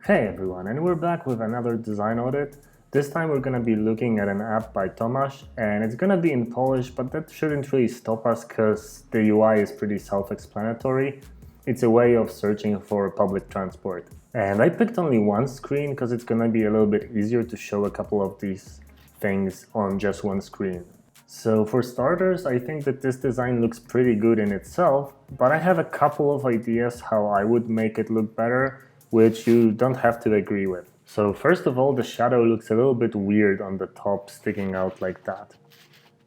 Hey everyone, and we're back with another design audit. This time we're going to be looking at an app by Tomasz, and it's going to be in Polish, but that shouldn't really stop us because the UI is pretty self-explanatory. It's a way of searching for public transport. And I picked only one screen because it's going to be a little bit easier to show a couple of these things on just one screen. So for starters, I think that this design looks pretty good in itself, but I have a couple of ideas how I would make it look better, which you don't have to agree with. So first of all, the shadow looks a little bit weird on the top, sticking out like that.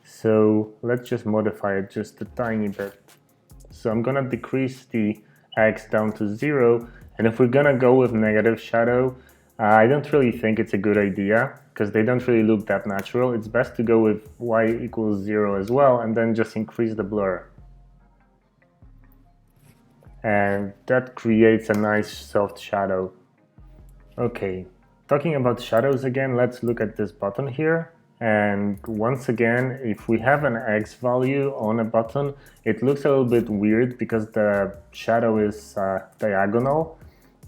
So let's just modify it just a tiny bit. So I'm gonna decrease the X down to 0, and if we're gonna go with negative shadow, I don't really think it's a good idea because they don't really look that natural. It's best to go with Y equals 0 as well, and then just increase the blur. And that creates a nice soft shadow. Okay, talking about shadows again, let's look at this button here. And once again, if we have an X value on a button, it looks a little bit weird because the shadow is diagonal.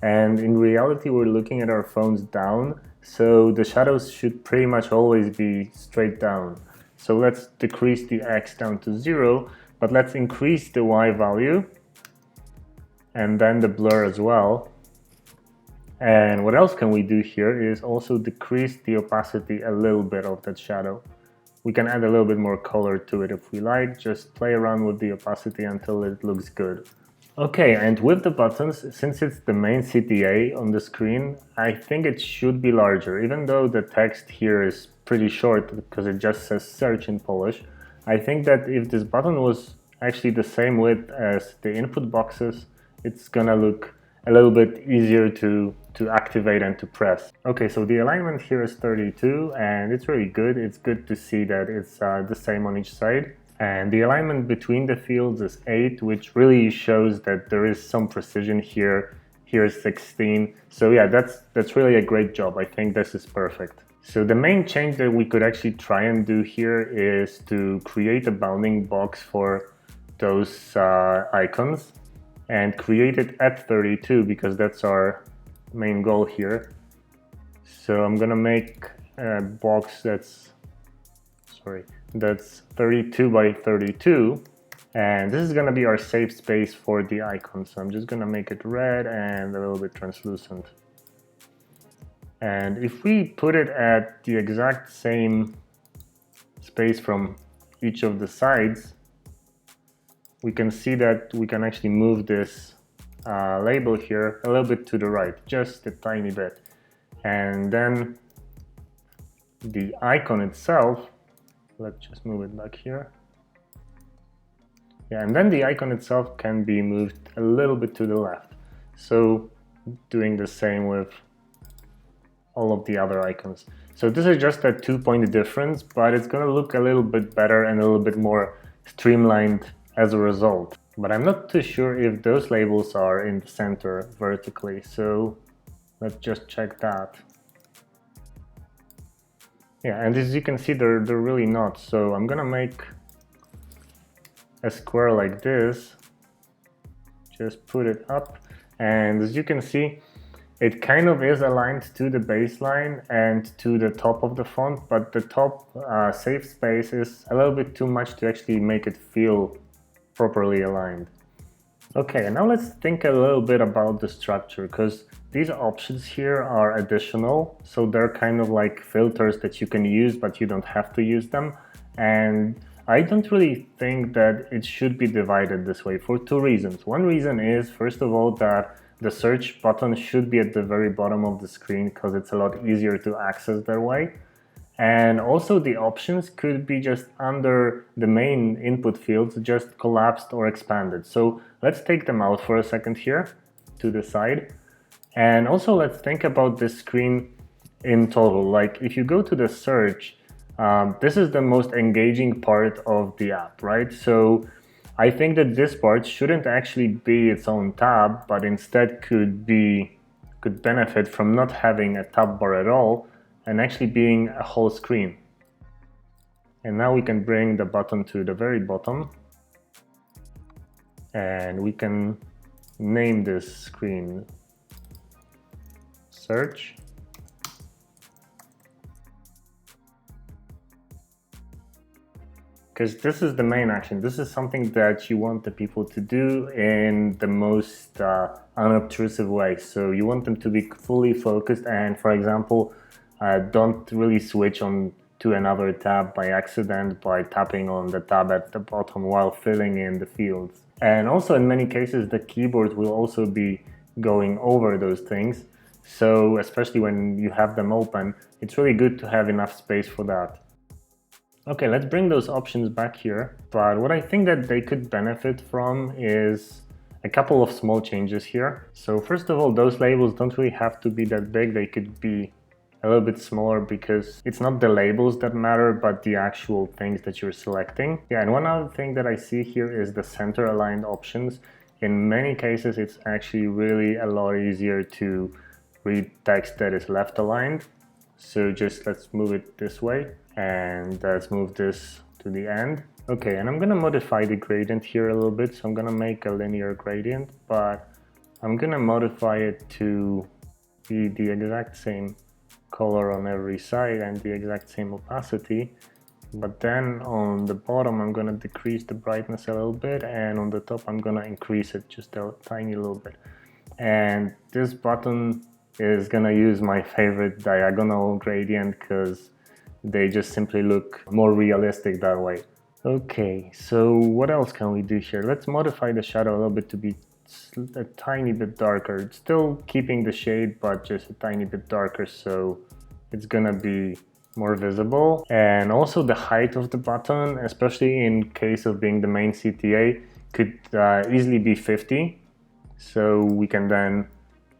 And in reality, we're looking at our phones down, so the shadows should pretty much always be straight down. So let's decrease the X down to 0, but let's increase the Y value and then the blur as well. And what else can we do here is also decrease the opacity a little bit of that shadow. We can add a little bit more color to it if we like, just play around with the opacity until it looks good. Okay, and with the buttons, since it's the main CTA on the screen, I think it should be larger, even though the text here is pretty short because it just says search in Polish. I think that if this button was actually the same width as the input boxes, it's gonna look a little bit easier to activate and to press. Okay, so the alignment here is 32 and it's really good. It's good to see that it's the same on each side. And the alignment between the fields is 8, which really shows that there is some precision here. Here is 16. So yeah, that's really a great job. I think this is perfect. So the main change that we could actually try and do here is to create a bounding box for those icons and create it at 32 because that's our main goal here. So I'm gonna make a box that's 32 by 32, and this is gonna be our safe space for the icon. So I'm just gonna make it red and a little bit translucent. And if we put it at the exact same space from each of the sides, we can see that we can actually move this label here a little bit to the right, just a tiny bit. And then the icon itself, let's just move it back here. Yeah, and then the icon itself can be moved a little bit to the left. So doing the same with all of the other icons. So this is just a 2-point difference, but it's gonna look a little bit better and a little bit more streamlined as a result. But I'm not too sure if those labels are in the center vertically, so let's just check that. Yeah, and as you can see, they're really not. So I'm gonna make a square like this, just put it up, and as you can see, it kind of is aligned to the baseline and to the top of the font, but the top safe space is a little bit too much to actually make it feel properly aligned. Okay, and now let's think a little bit about the structure, because these options here are additional, so they're kind of like filters that you can use, but you don't have to use them. And I don't really think that it should be divided this way for 2 reasons. One reason is, first of all, that the search button should be at the very bottom of the screen because it's a lot easier to access that way. And also the options could be just under the main input fields, just collapsed or expanded. So let's take them out for a second here to the side. And also let's think about this screen in total. Like if you go to the search, this is the most engaging part of the app, right? So I think that this part shouldn't actually be its own tab, but instead could benefit from not having a tab bar at all and actually being a whole screen. And now we can bring the button to the very bottom and we can name this screen. search. Because this is the main action. This is something that you want the people to do in the most unobtrusive way. So you want them to be fully focused and, for example, don't really switch on to another tab by accident by tapping on the tab at the bottom while filling in the fields. And also in many cases, the keyboard will also be going over those things. So especially when you have them open, it's really good to have enough space for that. Okay, let's bring those options back here. But what I think that they could benefit from is a couple of small changes here. So first of all, those labels don't really have to be that big. They could be a little bit smaller because it's not the labels that matter, but the actual things that you're selecting. Yeah, and one other thing that I see here is the center aligned options. In many cases, it's actually really a lot easier to read text that is left aligned. So just let's move it this way and let's move this to the end. Okay, and I'm gonna modify the gradient here a little bit. So I'm gonna make a linear gradient, but I'm gonna modify it to be the exact same color on every side and the exact same opacity. But then on the bottom, I'm gonna decrease the brightness a little bit, and on the top, I'm gonna increase it just a tiny little bit. And this button is gonna use my favorite diagonal gradient because they just simply look more realistic that way. Okay, so what else can we do here? Let's modify the shadow a little bit to be a tiny bit darker. Still keeping the shade, but just a tiny bit darker, so it's gonna be more visible. And also the height of the button, especially in case of being the main CTA, could easily be 50. So we can then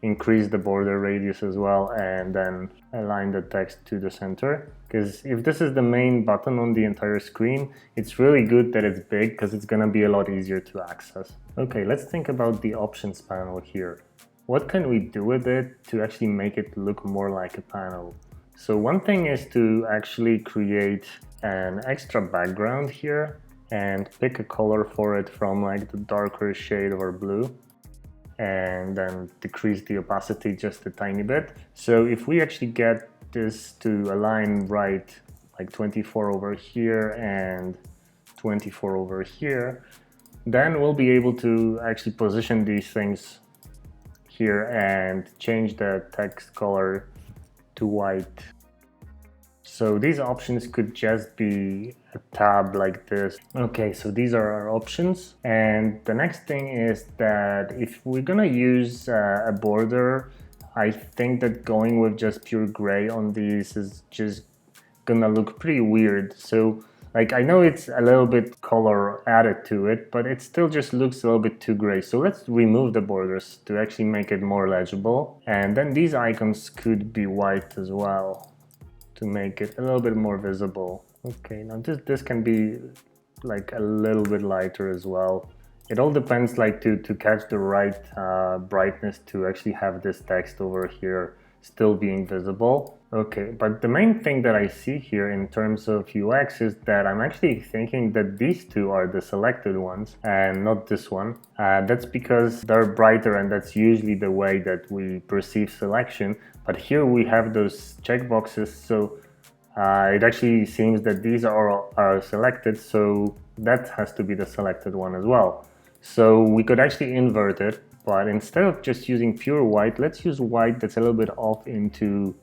increase the border radius as well and then align the text to the center. Because if this is the main button on the entire screen, it's really good that it's big because it's gonna be a lot easier to access. Okay, let's think about the options panel here. What can we do with it to actually make it look more like a panel? So one thing is to actually create an extra background here and pick a color for it from like the darker shade or blue, and then decrease the opacity just a tiny bit. So if we actually get this to align right, like 24 over here and 24 over here, then we'll be able to actually position these things here and change the text color to white. So these options could just be a tab like this. Okay, so these are our options. And the next thing is that if we're gonna use a border, I think that going with just pure gray on these is just gonna look pretty weird. So like, I know it's a little bit color added to it, but it still just looks a little bit too gray. So let's remove the borders to actually make it more legible. And then these icons could be white as well to make it a little bit more visible. Okay, now this can be like a little bit lighter as well. It all depends like to catch the right brightness to actually have this text over here still being visible. Okay, but the main thing that I see here in terms of UX is that I'm actually thinking that these two are the selected ones and not this one. That's because they're brighter and that's usually the way that we perceive selection. But here we have those checkboxes, so it actually seems that these are selected, so that has to be the selected one as well. So we could actually invert it, but instead of just using pure white, let's use white that's a little bit off into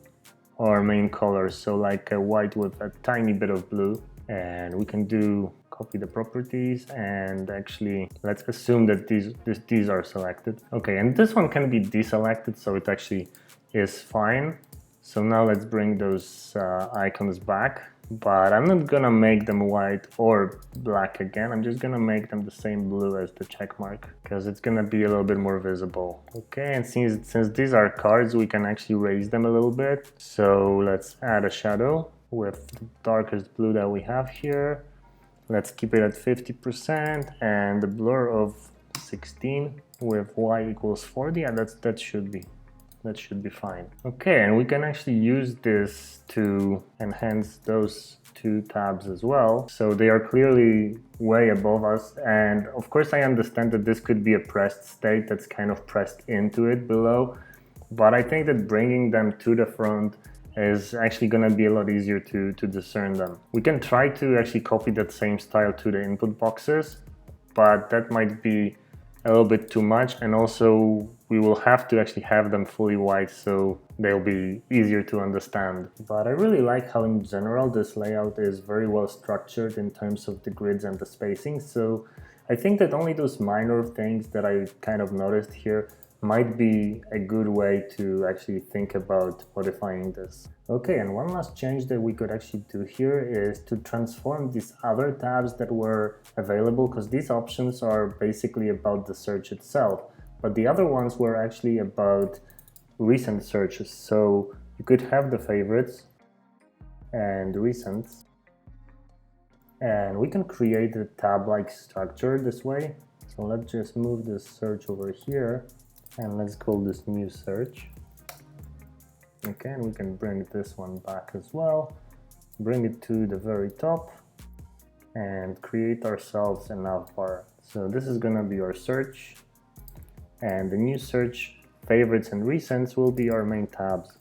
our main colors. So like a white with a tiny bit of blue, and we can do copy the properties and actually let's assume that these are selected. Okay, and this one can be deselected, so it actually is fine. So now let's bring those icons back, but I'm not gonna make them white or black again. I'm just gonna make them the same blue as the check mark because it's gonna be a little bit more visible. Okay, and since these are cards, we can actually raise them a little bit. So let's add a shadow with the darkest blue that we have here. Let's keep it at 50% and the blur of 16 with y equals 40, and that should be fine. Okay, and we can actually use this to enhance those two tabs as well. So they are clearly way above us. And of course, I understand that this could be a pressed state that's kind of pressed into it below. but I think that bringing them to the front is actually going to be a lot easier to discern them. We can try to actually copy that same style to the input boxes, but that might be a little bit too much, and also we will have to actually have them fully white so they'll be easier to understand. But I really like how in general this layout is very well structured in terms of the grids and the spacing, so I think that only those minor things that I kind of noticed here might be a good way to actually think about modifying this. Okay, and one last change that we could actually do here is to transform these other tabs that were available, because these options are basically about the search itself, but the other ones were actually about recent searches. So you could have the favorites and recents, and we can create a tab-like structure this way. So let's just move this search over here, and let's call this new search. Okay, and we can bring this one back as well, bring it to the very top, and create ourselves a navbar. So this is gonna be our search, and the new search, favorites and recents will be our main tabs.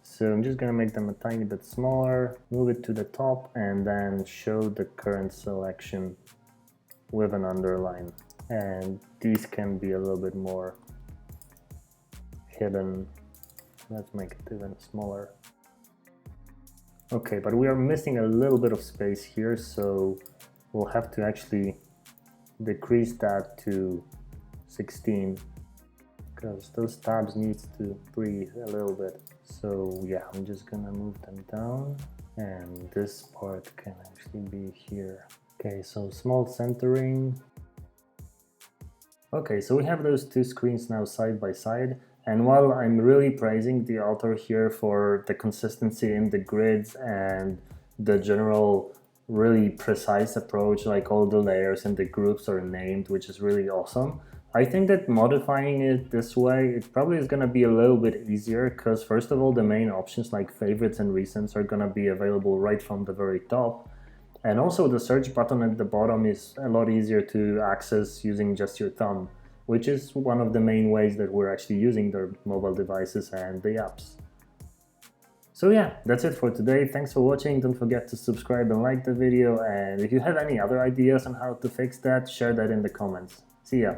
So I'm just gonna make them a tiny bit smaller, move it to the top, and then show the current selection with an underline. And these can be a little bit more hidden. Let's make it even smaller. Okay, but we are missing a little bit of space here, so we'll have to actually decrease that to 16, because those tabs need to breathe a little bit. So yeah, I'm just gonna move them down, and this part can actually be here. Okay, so small centering. Okay, so we have those two screens now side by side, and while I'm really praising the author here for the consistency in the grids and the general really precise approach, like all the layers and the groups are named, which is really awesome, I think that modifying it this way, it probably is going to be a little bit easier, because first of all, the main options like favorites and recents are going to be available right from the very top. And also the search button at the bottom is a lot easier to access using just your thumb, which is one of the main ways that we're actually using their mobile devices and the apps. So yeah, that's it for today. Thanks for watching. Don't forget to subscribe and like the video. And if you have any other ideas on how to fix that, share that in the comments. See ya.